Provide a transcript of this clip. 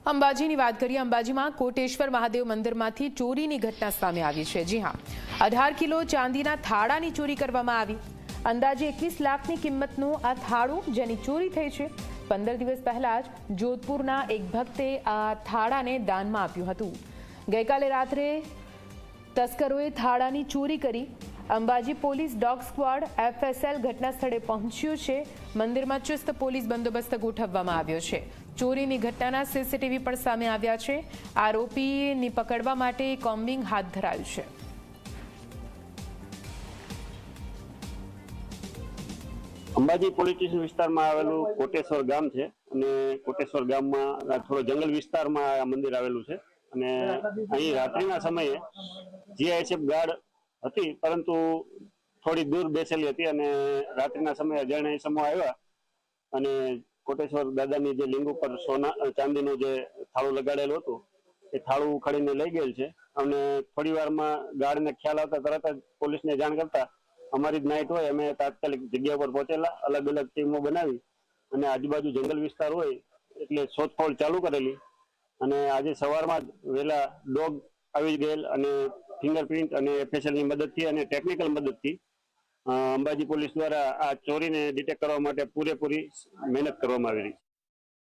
અંબાજીની વાત કરીએ। અંબાજીમાં કોટેશ્વર મહાદેવ મંદિરમાંથી ચોરીની ઘટના સામે આવી છે। જી હા, 18 કિલો ચાંદીના થાળાની ચોરી કરવામાં આવી। અંદાજે 21 લાખની કિંમતનું આ થાળું જેની ચોરી થઈ છે। 15 દિવસ પહેલા જ જોધપુરના એક ભક્તે આ થાળાને દાનમાં આપ્યું હતું। ગઈકાલે રાત્રે તસ્કરોએ થાળાની ચોરી કરી। Ambaji police dog squad FSL ઘટના સ્થળે પહોંચ્યું છે। મંદિરમાં ચુસ્ત પોલીસ બંદોબસ્ત ગોઠવવામાં આવ્યો છે। ચોરીની ઘટનાના CCTV પણ સામે આવ્યા છે। આરોપીની પકડવા માટે કોમ્બિંગ હાથ ધરાયું છે। અંબાજી પોલીસ સ્ટેશન વિસ્તારમાં આવેલું કોટેશ્વર ગામ છે અને કોટેશ્વર ગામમાં થોડો જંગલ વિસ્તારમાં આ મંદિર આવેલું છે અને અહીં રાત્રિના સમયે GISF ગાર્ડ હતી, પરંતુ થોડી દૂર બેસેલી હતી અને રાત્રિના સમયે અજાણ્યા સમૂહ આવ્યા અને કોટેશ્વર દાદાની જે લિંગ ઉપર ચાંદીનું જે થાળું લગાડેલું હતું એ થાળું ઉખાડીને લઈ ગયેલ છે અને થોડી વારમાં ગાર્ડને ખ્યાલ આવતા તરત જ પોલીસને જાણ કરતા અમારી જ નાઇટ હોય, અમે તાત્કાલિક જગ્યા પર પહોંચેલા। અલગ અલગ ટીમો બનાવી અને આજુબાજુ જંગલ વિસ્તાર હોય એટલે શોધખોળ ચાલુ કરેલી અને આજે સવારમાં જ વહેલા ડોગ આવી ગયેલ અને ફિંગરપ્રિન્ટ અને FSLની મદદથી અને ટેકનિકલ મદદથી અંબાજી પોલીસ દ્વારા આ ચોરીને ડિટેક્ટ કરવા માટે પૂરેપૂરી મહેનત કરવામાં આવી રહી છે।